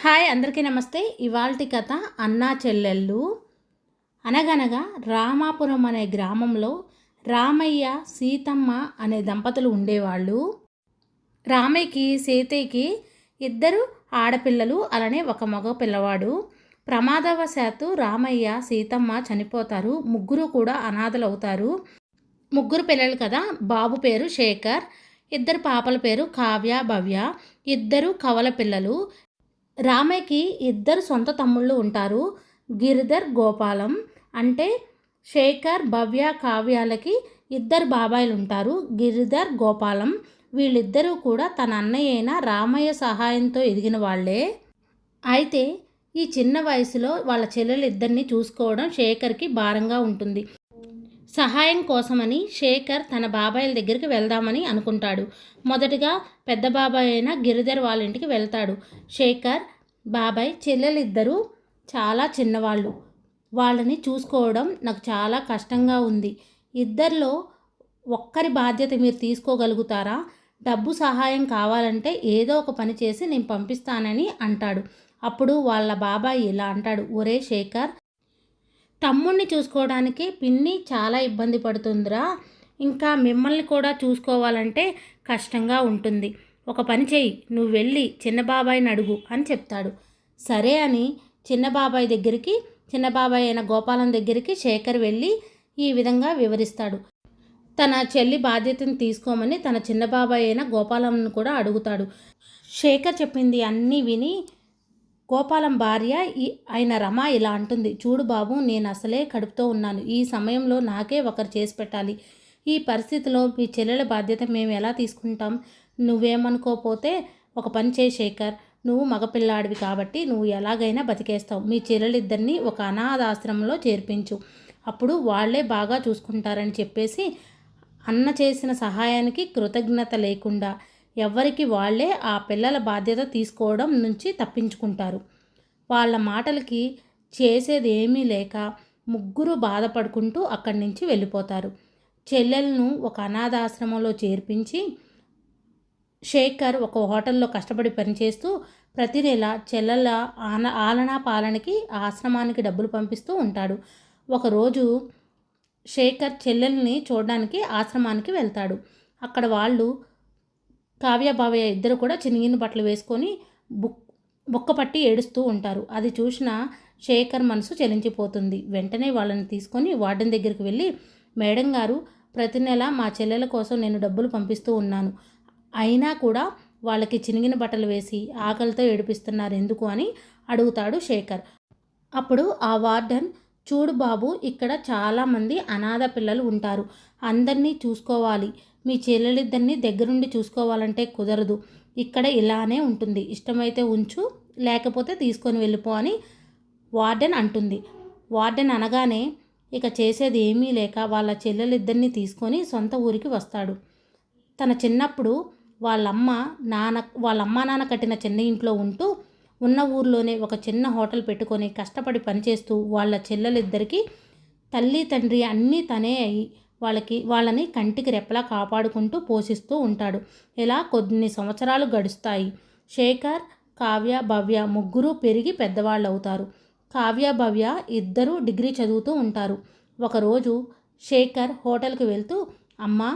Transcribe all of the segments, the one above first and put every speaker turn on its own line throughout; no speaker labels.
Hi అందరికీ నమస్తే. ఇవాల్టి కథ అన్నా చెల్లెళ్ళు. అనగనగా రామాపురం అనే గ్రామంలో రామయ్య సీతమ్మ అనే దంపతులు ఉండేవాళ్ళు. రామయ్యకి సీతయ్యకి ఇద్దరు ఆడపిల్లలు, అలానే ఒక మగ పిల్లవాడు. ప్రమాదవశాత్తు రామయ్య సీతమ్మ చనిపోతారు. ముగ్గురు కూడా అనాథలవుతారు. ముగ్గురు పిల్లలు కదా. బాబు పేరు శేఖర్, ఇద్దరు పాపల పేరు కావ్య, భవ్య. ఇద్దరు కవల పిల్లలు. రామయ్యకి ఇద్దరు సొంత తమ్ముళ్ళు ఉంటారు, గిరిధర్, గోపాలం. అంటే శేఖర్, భవ్య, కావ్యాలకి ఇద్దరు బాబాయిలు ఉంటారు, గిరిధర్, గోపాలం. వీళ్ళిద్దరూ కూడా తన అన్నయ్య అయిన రామయ్య సహాయంతో ఎదిగిన వాళ్ళే. అయితే ఈ చిన్న వయసులో వాళ్ళ చెల్లెలిద్దరిని చూసుకోవడం శేఖర్కి భారంగా ఉంటుంది. సహాయం కోసమని శేఖర్ తన బాబాయిల దగ్గరికి వెళ్దామని అనుకుంటాడు. మొదటగా పెద్ద బాబాయ్ అయిన గిరిధర్ వాళ్ళ ఇంటికి వెళ్తాడు. శేఖర్ బాబాయ్ చెల్లెలిద్దరూ చాలా చిన్నవాళ్ళు, వాళ్ళని చూసుకోవడం నాకు చాలా కష్టంగా ఉంది. ఇద్దరిలో ఒక్కరి బాధ్యత మీరు తీసుకోగలుగుతారా? డబ్బు సహాయం కావాలంటే ఏదో ఒక పని చేసి నేను పంపిస్తానని అంటాడు. అప్పుడు వాళ్ళ బాబాయ్ ఇలా అంటాడు, ఒరే శేఖర్, తమ్ముణ్ణి చూసుకోవడానికి పిన్ని చాలా ఇబ్బంది పడుతుందిరా. ఇంకా మిమ్మల్ని కూడా చూసుకోవాలంటే కష్టంగా ఉంటుంది. ఒక పని చేయి, నువ్వు వెళ్ళి చిన్న బాబాయ్ని అడుగు అని చెప్తాడు. సరే అని చిన్న బాబాయ్ దగ్గరికి, చిన్న బాబాయ్ అయిన గోపాలం దగ్గరికి శేఖర్ వెళ్ళి ఈ విధంగా వివరిస్తాడు. తన చెల్లి బాధ్యతను తీసుకోమని తన చిన్న బాబాయ్ అయిన గోపాలంను కూడా అడుగుతాడు. శేఖర్ చెప్పింది అన్నీ విని గోపాలం భార్య అయిన రమ ఇలా అంటుంది, చూడు బాబు, నేను అసలే కడుపుతో ఉన్నాను. ఈ సమయంలో నాకే ఒకరు చేసి పెట్టాలి. ఈ పరిస్థితిలో మీ చెల్లెల బాధ్యత మేము ఎలా తీసుకుంటాం? నువ్వేమనుకోపోతే ఒక పని చేయి శేఖర్, నువ్వు మగపిల్లాడివి కాబట్టి నువ్వు ఎలాగైనా బతికేస్తావు. మీ చెల్లెలిద్దరినీ ఒక అనాథాశ్రమంలో చేర్పించు, అప్పుడు వాళ్లే బాగా చూసుకుంటారని చెప్పేసి అన్న చేసిన సహాయానికి కృతజ్ఞత లేకుండా ఎవరికి వాళ్లే ఆ పిల్లల బాధ్యత తీసుకోవడం నుంచి తప్పించుకుంటారు. వాళ్ళ మాటలకి చేసేది ఏమీ లేక ముగ్గురు బాధపడుకుంటూ అక్కడి నుంచి వెళ్ళిపోతారు. చెల్లెలను ఒక అనాథాశ్రమంలో చేర్పించి శేఖర్ ఒక హోటల్లో కష్టపడి పనిచేస్తూ ప్రతి నెల చెల్లెల ఆలనా పాలనకి ఆశ్రమానికి డబ్బులు పంపిస్తూ ఉంటాడు. ఒకరోజు శేఖర్ చెల్లెల్ని చూడడానికి ఆశ్రమానికి వెళ్తాడు. అక్కడ వాళ్ళు కావ్య, భావ్య ఇద్దరు కూడా చినిగిన బట్టలు వేసుకొని బొక్క పట్టి ఏడుస్తూ ఉంటారు. అది చూసిన శేఖర్ మనసు చలించిపోతుంది. వెంటనే వాళ్ళని తీసుకొని వార్డెన్ దగ్గరికి వెళ్ళి, మేడం గారు, ప్రతి నెల మా చెల్లెల కోసం నేను డబ్బులు పంపిస్తూ ఉన్నాను, అయినా కూడా వాళ్ళకి చినిగిన బట్టలు వేసి ఆకలితో ఏడిపిస్తున్నారు ఎందుకు అని అడుగుతాడు శేఖర్. అప్పుడు ఆ వార్డెన్, చూడు బాబు, ఇక్కడ చాలామంది అనాథ పిల్లలు ఉంటారు, అందరినీ చూసుకోవాలి. మీ చెల్లెలిద్దరినీ దగ్గరుండి చూసుకోవాలంటే కుదరదు. ఇక్కడ ఇలానే ఉంటుంది, ఇష్టమైతే ఉంచు, లేకపోతే తీసుకొని వెళ్ళిపో అని వార్డెన్ అంటుంది. వార్డెన్ అనగానే ఇక చేసేది ఏమీ లేక వాళ్ళ చెల్లెలిద్దరినీ తీసుకొని సొంత ఊరికి వస్తాడు. తన చిన్నప్పుడు వాళ్ళమ్మ నాన్న కట్టిన చిన్న ఇంట్లో ఉంటూ ఉన్న ఊర్లోనే ఒక చిన్న హోటల్ పెట్టుకొని కష్టపడి పనిచేస్తూ వాళ్ళ చెల్లెలిద్దరికీ తల్లి తండ్రి అన్నీ తనే అయి వాళ్ళని కంటికి రెప్పలా కాపాడుకుంటూ పోషిస్తూ ఉంటాడు. ఇలా కొన్ని సంవత్సరాలు గడుస్తాయి. శేఖర్, కావ్య, భవ్య ముగ్గురు పెరిగి పెద్దవాళ్ళు అవుతారు. కావ్య, భవ్య ఇద్దరూ డిగ్రీ చదువుతూ ఉంటారు. ఒకరోజు శేఖర్ హోటల్కి వెళ్తూ, అమ్మా,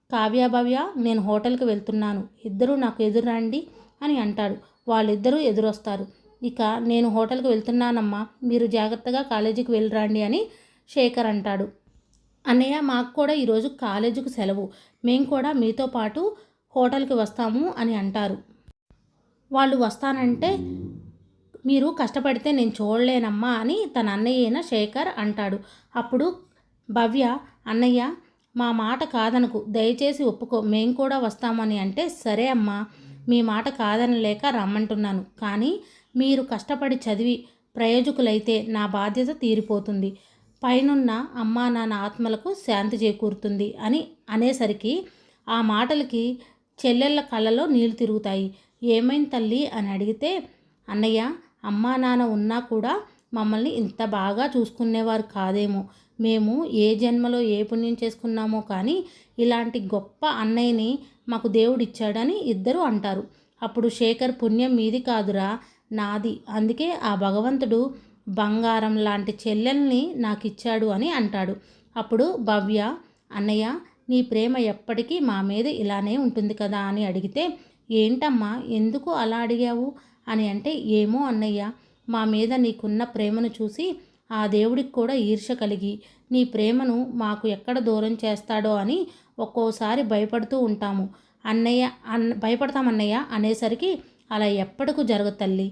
కావ్య, భవ్య, నేను హోటల్కి వెళ్తున్నాను, ఇద్దరూ నాకు ఎదురండి అని అంటాడు. వాళ్ళిద్దరూ ఎదురొస్తారు. ఇక నేను హోటల్కి వెళ్తున్నానమ్మా, మీరు జాగ్రత్తగా కాలేజీకి వెళ్ళరండి అని శేఖర్ అంటాడు. అన్నయ్య, మాకు కూడా ఈరోజు కాలేజీకి సెలవు, మేము కూడా మీతో పాటు హోటల్కి వస్తాము అని అంటారు. వాళ్ళు వస్తానంటే మీరు కష్టపడితే నేను చూడలేనమ్మా అని తన అన్నయ్య అయిన శేఖర్ అంటాడు. అప్పుడు భవ్య, అన్నయ్య, మా మాట కాదనకు, దయచేసి ఒప్పుకో, మేము కూడా వస్తామని అంటే, సరే అమ్మా, మీ మాట కాదనలేక రమ్మంటున్నాను, కానీ మీరు కష్టపడి చదివి ప్రయోజకులైతే నా బాధ్యత తీరిపోతుంది, పైనున్న అమ్మా నాన్న ఆత్మలకు శాంతి చేకూరుతుంది అని అనేసరికి ఆ మాటలకి చెల్లెళ్ళ కళ్ళలో నీళ్లు తిరుగుతాయి. ఏమైంది తల్లి అని అడిగితే, అన్నయ్య, అమ్మా నాన్న ఉన్నా కూడా మమ్మల్ని ఇంత బాగా చూసుకునేవారు కాదేమో, మేము ఏ జన్మలో ఏ పుణ్యం చేసుకున్నామో కానీ ఇలాంటి గొప్ప అన్నయ్యని మాకు దేవుడిచ్చాడని ఇద్దరు అంటారు. అప్పుడు శేఖర్, పుణ్యం మీది కాదురా, నాది. అందుకే ఆ భగవంతుడు బంగారం లాంటి చెల్లెల్ని నాకు ఇచ్చాడు అని అంటాడు. అప్పుడు భవ్య, అన్నయ్య నీ ప్రేమ ఎప్పటికీ మా మీద ఇలానే ఉంటుంది కదా అని అడిగితే, ఏంటమ్మా ఎందుకు అలా అడిగావు అని అంటే, ఏమో అన్నయ్య, మా మీద నీకున్న ప్రేమను చూసి ఆ దేవుడికి కూడా ఈర్ష్య కలిగి నీ ప్రేమను మాకు ఎక్కడ దూరం చేస్తాడో అని ఒక్కోసారి భయపడుతూ ఉంటాము అన్నయ్య. భయపడతామన్నయ్య అనేసరికి, అలా ఎప్పటికూ జరగదు తల్లి.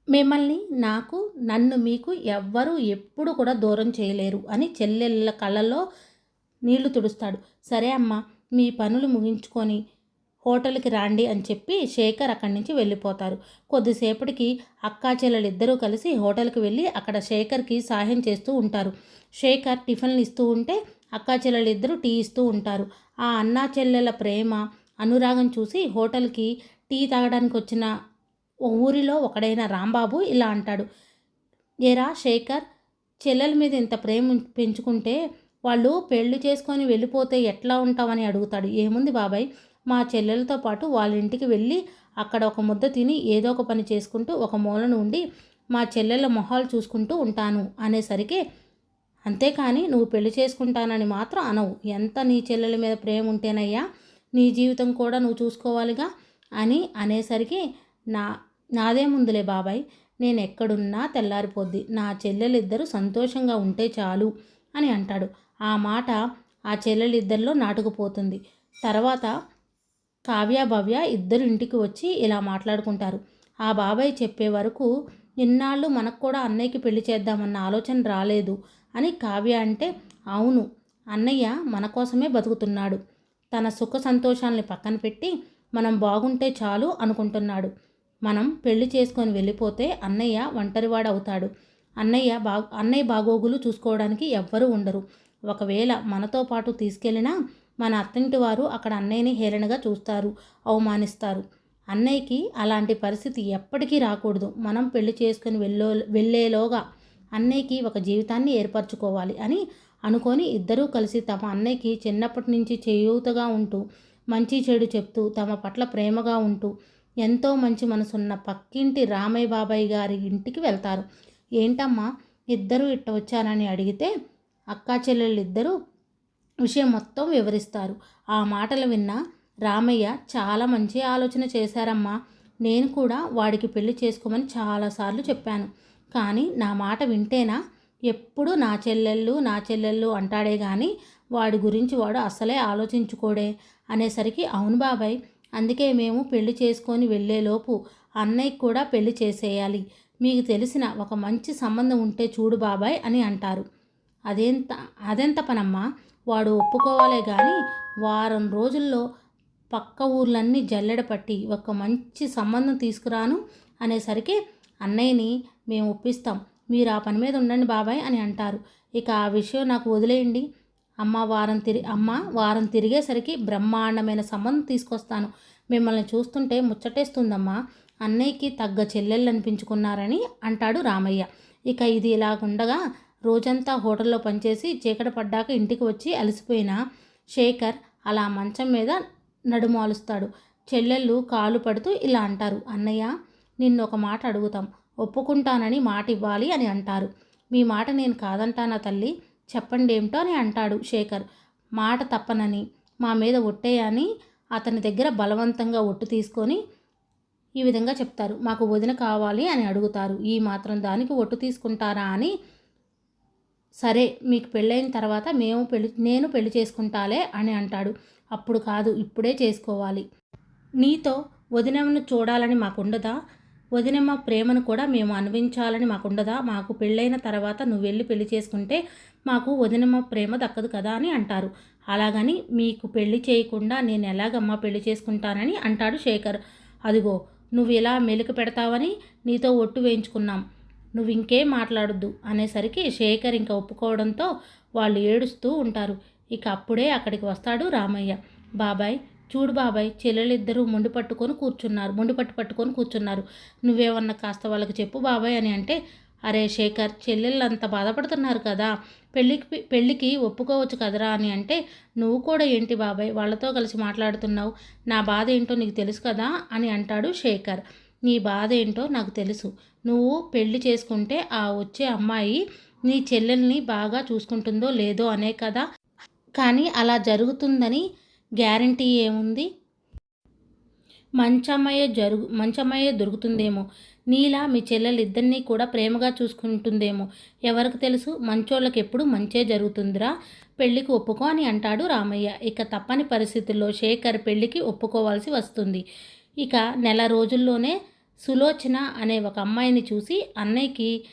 మిమ్మల్ని నాకు, నన్ను మీకు ఎవ్వరూ ఎప్పుడు కూడా దూరం చేయలేరు అని చెల్లెళ్ళ కళ్ళల్లో నీళ్లు తుడుస్తాడు. సరే అమ్మా, మీ పనులు ముగించుకొని హోటల్కి రాండి అని చెప్పి శేఖర్ అక్కడి నుంచి వెళ్ళిపోతారు. కొద్దిసేపటికి అక్కా చెల్లెలిద్దరూ కలిసి హోటల్కి వెళ్ళి అక్కడ శేఖర్కి సహాయం చేస్తూ ఉంటారు. శేఖర్ టిఫిన్లు ఇస్తూ ఉంటే అక్కా చెల్లెలిద్దరూ టీ ఇస్తూ ఉంటారు. ఆ అన్నా చెల్లెల ప్రేమ, అనురాగం చూసి హోటల్కి టీ తాగడానికి వచ్చిన ఊరిలో ఒకడైన రాంబాబు ఇలా అంటాడు, ఏరా శేఖర్, చెల్లెల మీద ఇంత ప్రేమ పెంచుకుంటే వాళ్ళు పెళ్లి చేసుకొని వెళ్ళిపోతే ఎట్లా ఉంటామని అడుగుతాడు. ఏముంది బాబాయ్, మా చెల్లెలతో పాటు వాళ్ళ ఇంటికి వెళ్ళి అక్కడ ఒక ముద్ద తిని ఏదో ఒక పని చేసుకుంటూ ఒక మూలను ఉండి మా చెల్లెళ్ళ మొహాలు చూసుకుంటూ ఉంటాను అనేసరికి, అంతేకాని నువ్వు పెళ్లి చేసుకుంటానని మాత్రం అనవు. ఎంత నీ చెల్లెల మీద ప్రేమ ఉంటేనయ్యా నీ జీవితం కూడా నువ్వు చూసుకోవాలిగా అని అనేసరికి, నాదేముందులే బాబాయ్, నేను ఎక్కడున్నా తెల్లారిపోద్ది, నా చెల్లెలిద్దరూ సంతోషంగా ఉంటే చాలు అని అంటాడు. ఆ మాట ఆ చెల్లెలిద్దరిలో నాటుకుపోతుంది. తర్వాత కావ్య భవ్య ఇద్దరు ఇంటికి వచ్చి ఇలా మాట్లాడుకుంటారు. ఆ బాబాయ్ చెప్పే వరకు ఇన్నాళ్ళు మనకు కూడా అన్నయ్యకి పెళ్లి చేద్దామన్న ఆలోచన రాలేదు అని కావ్య అంటే, అవును, అన్నయ్య మన కోసమే బతుకుతున్నాడు. తన సుఖ సంతోషాలని పక్కన పెట్టి మనం బాగుంటే చాలు అనుకుంటున్నాడు. మనం పెళ్లి చేసుకొని వెళ్ళిపోతే అన్నయ్య ఒంటరివాడు అవుతాడు. అన్నయ్య బాగోగులు చూసుకోవడానికి ఎవ్వరూ ఉండరు. ఒకవేళ మనతో పాటు తీసుకెళ్ళినా మన అత్తింటి వారు అక్కడ అన్నయ్యని హేళనగా చూస్తారు, అవమానిస్తారు. అన్నయ్యకి అలాంటి పరిస్థితి ఎప్పటికీ రాకూడదు. మనం పెళ్లి చేసుకుని వెళ్ళేలోగా అన్నయ్యకి ఒక జీవితాన్ని ఏర్పరచుకోవాలి అని అనుకొని ఇద్దరూ కలిసి తమ అన్నయ్యకి చిన్నప్పటి నుంచి చేయూతగా ఉంటూ, మంచి చెడు చెప్తూ, తమ పట్ల ప్రేమగా ఉంటూ, ఎంతో మంచి మనసున్న పక్కింటి రామయ్య బాబాయ్ గారి ఇంటికి వెళ్తారు. ఏంటమ్మా ఇద్దరూ ఇట్ట వచ్చారని అడిగితే అక్కా చెల్లెళ్ళిద్దరూ విషయం మొత్తం వివరిస్తారు. ఆ మాటలు విన్న రామయ్య, చాలా మంచి ఆలోచన చేశారమ్మా, నేను కూడా వాడికి పెళ్లి చేసుకోమని చాలాసార్లు చెప్పాను, కానీ నా మాట వింటేనా, ఎప్పుడు నా చెల్లెళ్ళు అంటాడే కానీ వాడి గురించి వాడు అసలే ఆలోచించుకోడే అనేసరికి, అవును బాబాయ్, అందుకే మేము పెళ్లి చేసుకొని వెళ్ళేలోపు అన్నయ్యకి కూడా పెళ్లి చేసేయాలి, మీకు తెలిసిన ఒక మంచి సంబంధం ఉంటే చూడు బాబాయ్ అని అంటారు. అదెంత పనమ్మా, వాడు ఒప్పుకోవాలే కానీ వారం రోజుల్లో పక్క ఊర్లన్నీ జల్లెడ పట్టి ఒక మంచి సంబంధం తీసుకురాను అనేసరికి, అన్నయ్యని మేము ఒప్పిస్తాం, మీరు ఆ పని మీద ఉండండి బాబాయ్ అని అంటారు. ఇక ఆ విషయం నాకు వదిలేయండి, వారం తిరిగేసరికి బ్రహ్మాండమైన సంబంధం తీసుకొస్తాను, మిమ్మల్ని చూస్తుంటే ముచ్చటేస్తుందమ్మా, అన్నయ్యకి తగ్గ చెల్లెళ్ళు అనిపించుకున్నారని అంటాడు రామయ్య. ఇక ఇది ఇలాగుండగా రోజంతా హోటల్లో పనిచేసి చీకటి పడ్డాక ఇంటికి వచ్చి అలసిపోయిన శేఖర్ అలా మంచం మీద నడుమాలుస్తాడు. చెల్లెళ్ళు కాలు పడుతూ ఇలా అంటారు, అన్నయ్య, నిన్ను ఒక మాట అడుగుతాం, ఒప్పుకుంటానని మాట ఇవ్వాలి అని అంటారు. మీ మాట నేను కాదంటానా తల్లి, చెప్పండి ఏమిటో అని అంటాడు శేఖర్. మాట తప్పనని, మా మీద ఒట్టేయని అతని దగ్గర బలవంతంగా ఒట్టు తీసుకొని ఈ విధంగా చెప్తారు, మాకు వదిన కావాలి అని అడుగుతారు. ఈ మాత్రం దానికి ఒట్టు తీసుకుంటారా అని, సరే మీకు పెళ్ళైన తర్వాత నేను పెళ్లి చేసుకుంటాలే అని అంటాడు. అప్పుడు కాదు, ఇప్పుడే చేసుకోవాలి, నీతో వదినమ్మను చూడాలని మాకుండదా, వదినమ్మ ప్రేమను కూడా మేము అనుభవించాలని మాకుండదా, మాకు పెళ్ళైన తర్వాత నువ్వు వెళ్ళి పెళ్లి చేసుకుంటే మాకు వదినమ్మ ప్రేమ దక్కదు కదా అని అంటారు. అలాగని మీకు పెళ్లి చేయకుండా నేను ఎలాగమ్మా పెళ్లి చేసుకుంటానని అంటాడు శేఖర్. అదిగో నువ్వు ఇలా మెలిక పెడతావని నీతో ఒట్టు వేయించుకున్నాం, నువ్వు ఇంకేం మాట్లాడొద్దు అనేసరికి శేఖర్ ఇంకా ఒప్పుకోవడంతో వాళ్ళు ఏడుస్తూ ఉంటారు. ఇక అప్పుడే అక్కడికి వస్తాడు రామయ్య. బాబాయ్ చూడు బాబాయ్, చెల్లెలిద్దరూ మొండి పట్టుకొని కూర్చున్నారు, నువ్వేమన్నా కాస్త వాళ్ళకి చెప్పు బాబాయ్ అని అంటే, అరే శేఖర్, చెల్లెళ్ళు అంత బాధపడుతున్నారు కదా, పెళ్ళికి ఒప్పుకోవచ్చు కదరా అని అంటే, నువ్వు కూడా ఏంటి బాబాయ్ వాళ్ళతో కలిసి మాట్లాడుతున్నావు, నా బాధ ఏంటో నీకు తెలుసు కదా అని అంటాడు శేఖర్. నీ బాధ ఏంటో నాకు తెలుసు. నువ్వు పెళ్లి చేసుకుంటే ఆ వచ్చే అమ్మాయి నీ చెల్లెల్ని బాగా చూసుకుంటుందో లేదో అనే కదా. కానీ అలా జరుగుతుందని గ్యారంటీ ఏముంది? మంచమ్మయ్యే దొరుకుతుందేమో. నీలా మీ చెల్లెలిద్దరినీ కూడా ప్రేమగా చూసుకుంటుందేమో. ఎవరికి తెలుసు? మంచోళ్ళకి ఎప్పుడు మంచే జరుగుతుందిరా. పెళ్ళికి ఒప్పుకో అని అంటాడు రామయ్య. ఇక తప్పని పరిస్థితుల్లో శేఖర్ పెళ్ళికి ఒప్పుకోవాల్సి వస్తుంది. ఇక నెల రోజుల్లోనే సులోచన అనే ఒక అమ్మాయిని చూసి అన్నయ్యకి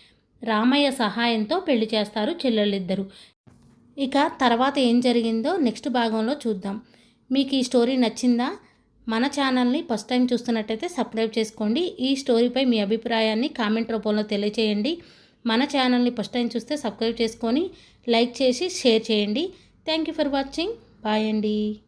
రామయ్య సహాయంతో పెళ్లి చేస్తారు చెల్లెళ్ళిద్దరూ. ఇక తర్వాత ఏం జరిగిందో నెక్స్ట్ భాగంలో చూద్దాం. మీకు ఈ స్టోరీ నచ్చిందా? మన ఛానల్ని ఫస్ట్ టైం చూస్తున్నట్టయితే సబ్స్క్రైబ్ చేసుకోండి. ఈ స్టోరీపై మీ అభిప్రాయాన్ని కామెంట్ రూపంలో తెలియచేయండి. మన ఛానల్ని ఫస్ట్ టైం చూస్తే సబ్స్క్రైబ్ చేసుకొని లైక్ చేసి షేర్ చేయండి. Thank you for watching. Bye అండి.